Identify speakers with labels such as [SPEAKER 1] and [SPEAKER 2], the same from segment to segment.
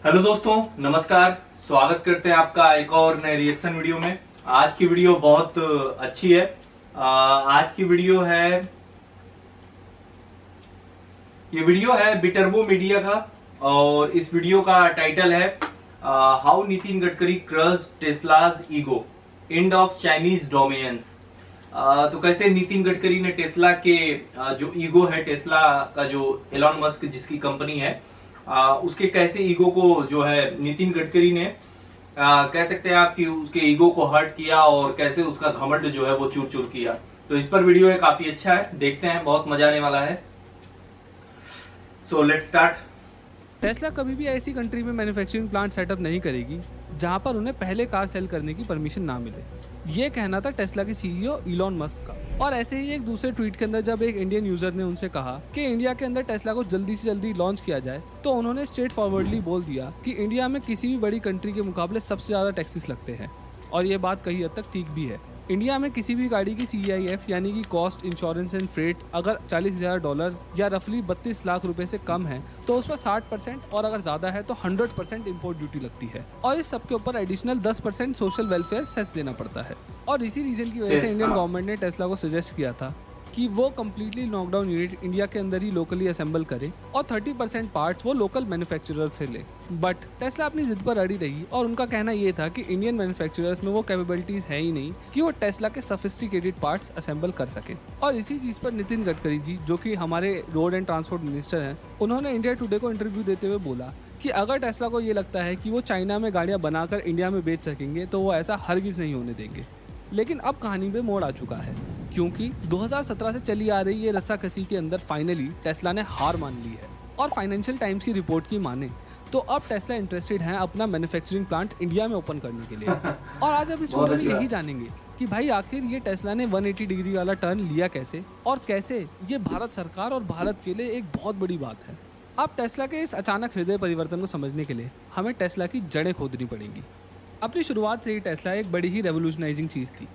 [SPEAKER 1] Hello दोस्तों, नमस्कार। स्वागत करते हैं आपका एक और नए रिएक्शन वीडियो में। आज की वीडियो बहुत अच्छी है। आज की वीडियो है, ये वीडियो है बिटर्बो मीडिया का और इस वीडियो का टाइटल है how Nitin Gadkari crush Tesla's ego, end of Chinese dominance. तो कैसे नितिन गडकरी ने टेस्ला के जो ईगो है, टेस्ला का जो एलॉन मस्क जिसकी कंपनी है, उसके कैसे ईगो को जो है नितिन गडकरी ने कह सकते हैं आप कि उसके ईगो को हर्ट किया और कैसे उसका घमंड जो है वो चूर चूर किया। तो इस पर वीडियो है, काफी अच्छा है, देखते हैं, बहुत मजा आने वाला है। So let's start.
[SPEAKER 2] टेस्ला कभी भी ऐसी कंट्री में मैन्युफैक्चरिंग प्लांट सेटअप नहीं करेगी जहां पर उन्हें पहले कार सेल करने की परमिशन ना मिले। ये कहना था टेस्ला के सीईओ इलॉन मस्क का। और ऐसे ही एक दूसरे ट्वीट के अंदर जब एक इंडियन यूजर ने उनसे कहा कि इंडिया के अंदर टेस्ला को जल्दी से जल्दी लॉन्च किया जाए, तो उन्होंने स्ट्रेट फॉरवर्डली बोल दिया कि इंडिया में किसी भी बड़ी कंट्री के मुकाबले सबसे ज्यादा टैक्सेस लगते हैं। और ये बात कहीं हद तक ठीक भी है। इंडिया में किसी भी गाड़ी की CIF यानी कि कॉस्ट, इंश्योरेंस एंड फ्रेट अगर $40,000 या रफली 32 लाख रुपए से कम है तो उस पर 60% और अगर ज्यादा है तो 100% इम्पोर्ट ड्यूटी लगती है। और इस सबके ऊपर एडिशनल 10% सोशल वेलफेयर सेस देना पड़ता है। और इसी रीजन की वजह से इंडियन गवर्नमेंट ने टेस्ला को सजेस्ट किया था कि वो कम्प्लीटली नॉकडाउन यूनिट इंडिया के अंदर ही लोकली असेंबल करे और 30% पार्ट्स वो लोकल मैन्युफैक्चरर से ले। बट टेस्ला अपनी जिद पर अड़ी रही और उनका कहना ये था कि इंडियन मैन्युफैक्चरर्स में वो कैपेबिलिटीज है ही नहीं कि वो टेस्ला के सोफिस्टिकेटेड पार्ट्स असेंबल कर सके। और इसी चीज पर नितिन गडकरी जी, जो कि हमारे रोड एंड ट्रांसपोर्ट मिनिस्टर हैं, उन्होंने इंडिया टुडे को इंटरव्यू देते हुए बोला कि अगर टेस्ला को ये लगता है कि वो चाइना में गाड़ियां बनाकर इंडिया में बेच सकेंगे तो वो ऐसा हरगिज नहीं होने देंगे। लेकिन अब कहानी पे मोड़ आ चुका है, क्योंकि 2017 से चली आ रही ये रस्साकसी के अंदर फाइनली टेस्ला ने हार मान ली है। और फाइनेंशियल टाइम्स की रिपोर्ट की माने तो अब टेस्ला इंटरेस्टेड है अपना मैन्युफैक्चरिंग प्लांट इंडिया में ओपन करने के लिए। और आज अब इस वीडियो में यही जानेंगे कि भाई आखिर ये टेस्ला ने 180 डिग्री वाला टर्न लिया कैसे, और कैसे ये भारत सरकार और भारत के लिए एक बहुत बड़ी बात है। अब टेस्ला के इस अचानक हृदय परिवर्तन को समझने के लिए हमें टेस्ला की जड़ें खोदनी पड़ेंगी। अपनी शुरुआत से ही टेस्ला एक बड़ी ही रेवोल्यूशनाइजिंग चीज़ थी।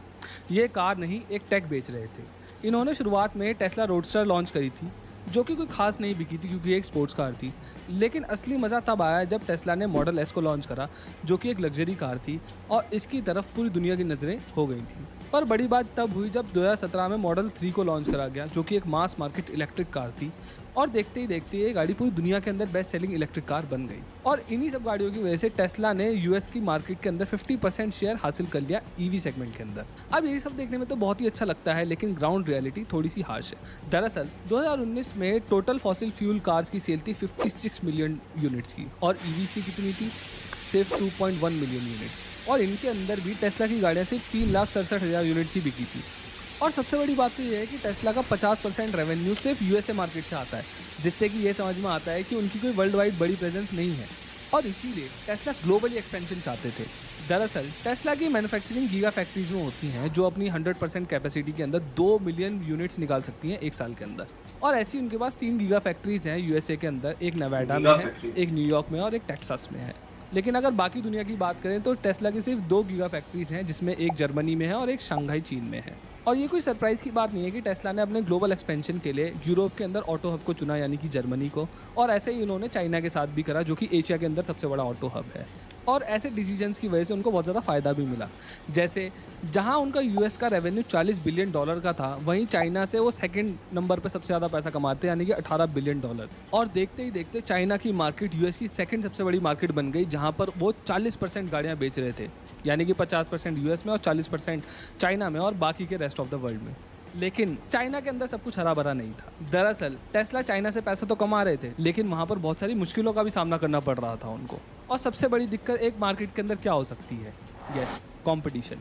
[SPEAKER 2] ये कार नहीं, एक टेक बेच रहे थे। इन्होंने शुरुआत में टेस्ला रोडस्टर लॉन्च करी थी, जो कि कोई खास नहीं बिकी थी क्योंकि एक स्पोर्ट्स कार थी। लेकिन असली मज़ा तब आया जब टेस्ला ने मॉडल S को लॉन्च करा, जो कि एक लग्जरी कार थी और इसकी तरफ पूरी दुनिया की नज़रें हो गई थी। पर बड़ी बात तब हुई जब 2017 में मॉडल 3 को लॉन्च करा गया, जो कि एक मास मार्केट इलेक्ट्रिक कार थी। और देखते ही देखते ये गाड़ी पूरी दुनिया के अंदर बेस्ट सेलिंग इलेक्ट्रिक कार बन गई। और इन्हीं सब गाड़ियों की वजह से टेस्ला ने US की मार्केट के अंदर 50% शेयर हासिल कर लिया EV सेगमेंट के अंदर। अब ये सब देखने में तो बहुत ही अच्छा लगता है, लेकिन ग्राउंड रियलिटी थोड़ी सी हार्श है। दरअसल 2019 में टोटल फॉसिल फ्यूल कार्स की सेल थी 56 मिलियन यूनिट्स की, और EV की कितनी थी? सिर्फ 2.1 मिलियन यूनिट्स। और इनके अंदर भी टेस्ला की गाड़ियाँ सिर्फ 3,67,000 यूनिट्स ही बिकी थी। और सबसे बड़ी बात तो ये है कि टेस्ला का 50% रेवेन्यू सिर्फ USA मार्केट से आता है, जिससे कि ये समझ में आता है कि उनकी कोई वर्ल्ड वाइड बड़ी प्रेजेंस नहीं है। और इसीलिए टेस्ला ग्लोबली एक्सपेंशन चाहते थे। दरअसल टेस्ला की मैन्युफैक्चरिंग गीगा फैक्ट्रीज में होती हैं, जो अपनी 100% कैपेसिटी के अंदर 2 मिलियन यूनिट्स निकाल सकती हैं एक साल के अंदर। और ऐसी उनके पास 3 गीगा फैक्ट्रीज हैं USA के अंदर, एक नेवाडा में है, एक न्यूयॉर्क में और एक टेक्सास में है। लेकिन अगर बाकी दुनिया की बात करें तो टेस्ला की सिर्फ 2 गीगा फैक्ट्रीज हैं, जिसमें एक जर्मनी में है और एक शंघाई चीन में है। और ये कोई सरप्राइज की बात नहीं है कि टेस्ला ने अपने ग्लोबल एक्सपेंशन के लिए यूरोप के अंदर ऑटो हब को चुना, यानी कि जर्मनी को। और ऐसे ही उन्होंने चाइना के साथ भी करा, जो कि एशिया के अंदर सबसे बड़ा ऑटो हब है। और ऐसे डिसीजंस की वजह से उनको बहुत ज़्यादा फ़ायदा भी मिला। जैसे जहां उनका US का रेवेन्यू $40 बिलियन का था, वहीं चाइना से वो सेकंड नंबर पे सबसे ज़्यादा पैसा कमाते हैं, यानी कि $18 बिलियन। और देखते ही देखते चाइना की मार्केट US की सेकंड सबसे बड़ी मार्केट बन गई, जहां पर वो 40% गाड़ियाँ बेच रहे थे, यानी कि 50% US में और 40% चाइना में और बाकी के रेस्ट ऑफ द वर्ल्ड में। लेकिन चाइना के अंदर सब कुछ हरा भरा नहीं था। दरअसल टेस्ला चाइना से पैसा तो कमा रहे थे, लेकिन वहाँ पर बहुत सारी मुश्किलों का भी सामना करना पड़ रहा था उनको। और सबसे बड़ी दिक्कत एक मार्केट के अंदर क्या हो सकती है? Yes, competition.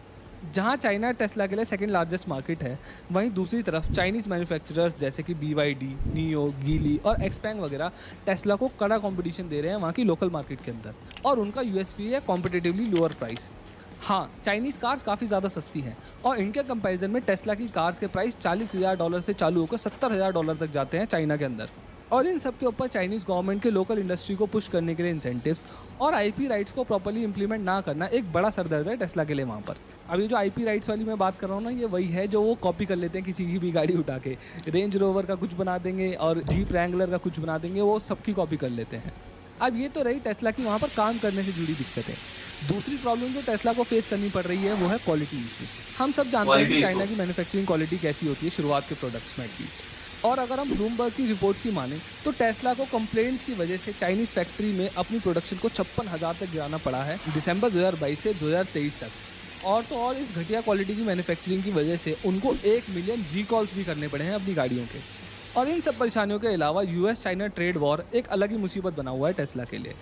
[SPEAKER 2] जहाँ चाइना टेस्ला के लिए सेकंड लार्जेस्ट मार्केट है, वहीं दूसरी तरफ चाइनीज़ मैन्युफैक्चरर्स जैसे कि BYD, नियो, गीली और एक्सपैंग वगैरह टेस्ला को कड़ा कंपटीशन दे रहे हैं वहाँ की लोकल मार्केट के अंदर। और उनका USP है कॉम्पिटिटिवली लोअर प्राइस। हाँ, चाइनीज़ कार्स काफ़ी ज़्यादा सस्ती हैं और इनके कंपैरिजन में टेस्ला की कार्स के प्राइस $40,000 से चालू होकर $70,000 तक जाते हैं चाइना के अंदर। और इन सब के ऊपर चाइनीज़ गवर्नमेंट के लोकल इंडस्ट्री को पुश करने के लिए इंसेंटिव्स और IP राइट्स को प्रॉपर्ली इंप्लीमेंट ना करना एक बड़ा सरदर्द है टेस्ला के लिए वहाँ पर। अब ये जो IP राइट्स वाली मैं बात कर रहा हूँ ना, ये वही है जो वो कॉपी कर लेते हैं किसी की भी गाड़ी उठा के। रेंज रोवर का कुछ बना देंगे और जीप रैंगलर का कुछ बना देंगे, वो सबकी कॉपी कर लेते हैं। अब ये तो रही टेस्ला की वहाँ पर काम करने से जुड़ी दिक्कतें। दूसरी प्रॉब्लम जो टेस्ला को फेस करनी पड़ रही है वो है क्वालिटी इश्यूज। हम सब जानते हैं कि चाइना की मैन्युफैक्चरिंग क्वालिटी कैसी होती है शुरुआत के प्रोडक्ट्स में एटलीस्ट। और अगर हम ब्लूमबर्ग की रिपोर्ट्स की माने तो टेस्ला को कंप्लेंट्स की वजह से चाइनीज फैक्ट्री में अपनी प्रोडक्शन को 56,000 तक गिराना पड़ा है दिसंबर 2022 से 2023 तक। और तो और इस घटिया क्वालिटी की मैन्युफैक्चरिंग की वजह से उनको 1 मिलियन रिकॉल्स भी करने पड़े हैं अपनी गाड़ियों के। और इन सब परेशानियों के अलावा यूएस चाइना ट्रेड वॉर एक अलग ही मुसीबत बना हुआ है टेस्ला के लिए।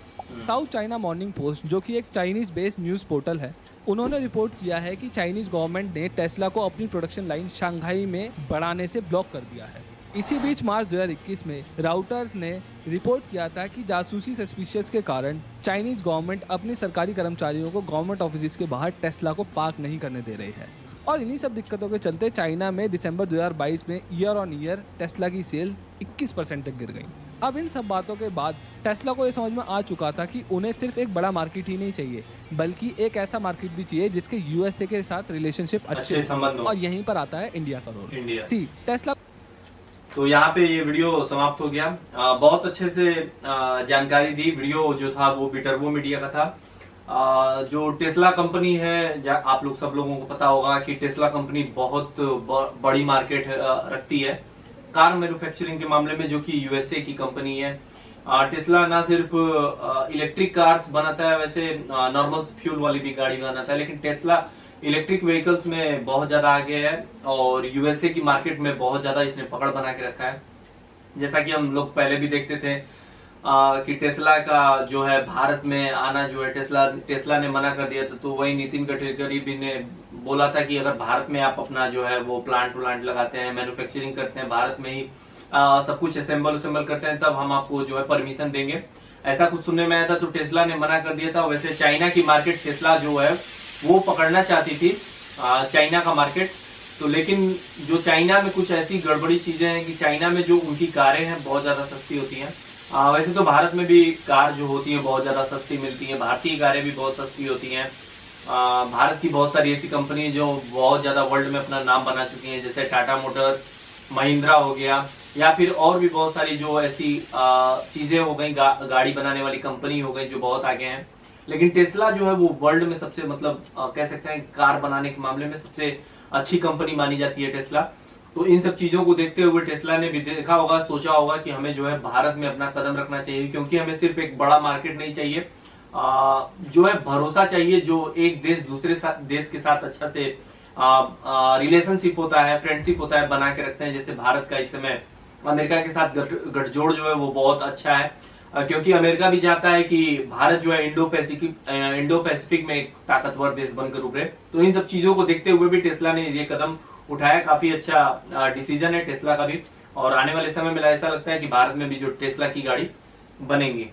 [SPEAKER 2] साउथ चाइना मॉर्निंग पोस्ट, जो कि एक चाइनीज बेस्ड न्यूज़ पोर्टल है, उन्होंने रिपोर्ट किया है कि चाइनीज गवर्नमेंट ने टेस्ला को अपनी प्रोडक्शन लाइन शंघाई में बढ़ाने से ब्लॉक कर दिया है। इसी बीच मार्च 2021 में राउटर्स ने रिपोर्ट किया था कि जासूसी सस्पिशियस के कारण चाइनीज गवर्नमेंट अपने सरकारी कर्मचारियों को गवर्नमेंट ऑफिस के बाहर टेस्ला को पार्क नहीं करने दे रही है। और इन्हीं सब दिक्कतों के चलते चाइना में दिसंबर 2022 में ईयर ऑन ईयर टेस्ला की सेल 21% तक गिर गई। अब इन सब बातों के बाद टेस्ला को ये समझ में आ चुका था कि उन्हें सिर्फ एक बड़ा मार्केट ही नहीं चाहिए, बल्कि एक ऐसा मार्केट भी चाहिए जिसके यूएसए के साथ रिलेशनशिप अच्छे संबंध। और यहीं पर आता है इंडिया का रोल। सी टेस्ला।
[SPEAKER 1] तो यहाँ पे ये वीडियो समाप्त हो गया। बहुत अच्छे से जानकारी दी। वीडियो जो था वो बिटरबो मीडिया का था। जो टेस्ला कंपनी है, आप लोग सब लोगों को पता होगा कि टेस्ला कंपनी बहुत बड़ी मार्केट रखती है कार मैन्युफैक्चरिंग के मामले में, जो कि यूएसए की कंपनी है। टेस्ला ना सिर्फ इलेक्ट्रिक कार्स बनाता है, वैसे नॉर्मल फ्यूल वाली भी गाड़ी बनाता है, लेकिन टेस्ला इलेक्ट्रिक व्हीकल्स में बहुत ज्यादा आगे है और यूएसए की मार्केट में बहुत ज्यादा इसने पकड़ बना के रखा है। जैसा कि हम लोग पहले भी देखते थे कि टेस्ला का जो है भारत में आना जो है टेस्ला ने मना कर दिया था। तो वही नितिन गडकरी भी ने बोला था कि अगर भारत में आप अपना जो है वो प्लांट लगाते हैं, मैन्युफैक्चरिंग करते हैं, भारत में ही सब कुछ असेंबल करते हैं, तब हम आपको जो है परमिशन देंगे। ऐसा कुछ सुनने में आया था, तो टेस्ला ने मना कर दिया था। वैसे चाइना की मार्केट टेस्ला जो है वो पकड़ना चाहती थी, चाइना का मार्केट। तो लेकिन जो चाइना में कुछ ऐसी गड़बड़ी चीजें हैं कि चाइना में जो उनकी कारें हैं बहुत ज्यादा सस्ती होती हैं। वैसे तो भारत में भी कार जो होती है बहुत ज्यादा सस्ती मिलती है, भारतीय कारें भी बहुत सस्ती होती हैं। भारत की बहुत सारी ऐसी कंपनी जो बहुत ज्यादा वर्ल्ड में अपना नाम बना चुकी हैं, जैसे टाटा मोटर्स, महिंद्रा हो गया, या फिर और भी बहुत सारी जो ऐसी चीजें हो गई, गाड़ी बनाने वाली कंपनी हो गई जो बहुत आगे हैं। लेकिन टेस्ला जो है वो वर्ल्ड में सबसे मतलब कह सकते हैं कार बनाने के मामले में सबसे अच्छी कंपनी मानी जाती है टेस्ला। तो इन सब चीजों को देखते हुए टेस्ला ने भी देखा होगा, सोचा होगा कि हमें जो है भारत में अपना कदम रखना चाहिए, क्योंकि हमें सिर्फ एक बड़ा मार्केट नहीं चाहिए, जो है भरोसा चाहिए, जो एक देश दूसरे देश के साथ अच्छा से रिलेशनशिप होता है, फ्रेंडशिप होता है, बना के रखते हैं। जैसे भारत का इस समय अमेरिका के साथ गठजोड़ जो है वो बहुत अच्छा है, क्योंकि अमेरिका भी चाहता है कि भारत जो है इंडो पैसिफिक में एक ताकतवर देश बनकर उभरे। तो इन सब चीजों को देखते हुए भी टेस्ला ने ये कदम उठाया। काफी अच्छा डिसीजन है टेस्ला का भी, और आने वाले समय में ऐसा लगता है कि भारत में भी जो टेस्ला की गाड़ी बनेंगी।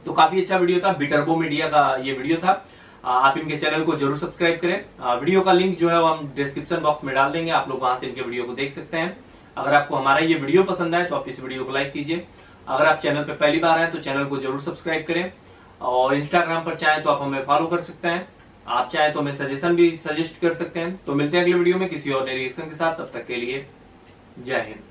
[SPEAKER 1] तो काफी अच्छा वीडियो था, बिटरबो मीडिया का ये वीडियो था। आप इनके चैनल को जरूर सब्सक्राइब करें। वीडियो का लिंक जो है वो हम डिस्क्रिप्शन बॉक्स में डाल देंगे, आप लोग वहां से इनके वीडियो को देख सकते हैं। अगर आपको हमारा ये वीडियो पसंद आए तो आप इस वीडियो को लाइक कीजिए। अगर आप चैनल पर पहली बार आए तो चैनल को जरूर सब्सक्राइब करें, और इंस्टाग्राम पर चाहें तो आप हमें फॉलो कर सकते हैं। आप चाहें तो हमें सजेशन भी सजेस्ट कर सकते हैं। तो मिलते हैं अगले वीडियो में किसी और नए रिएक्शन के साथ, तब तक के लिए जय हिंद।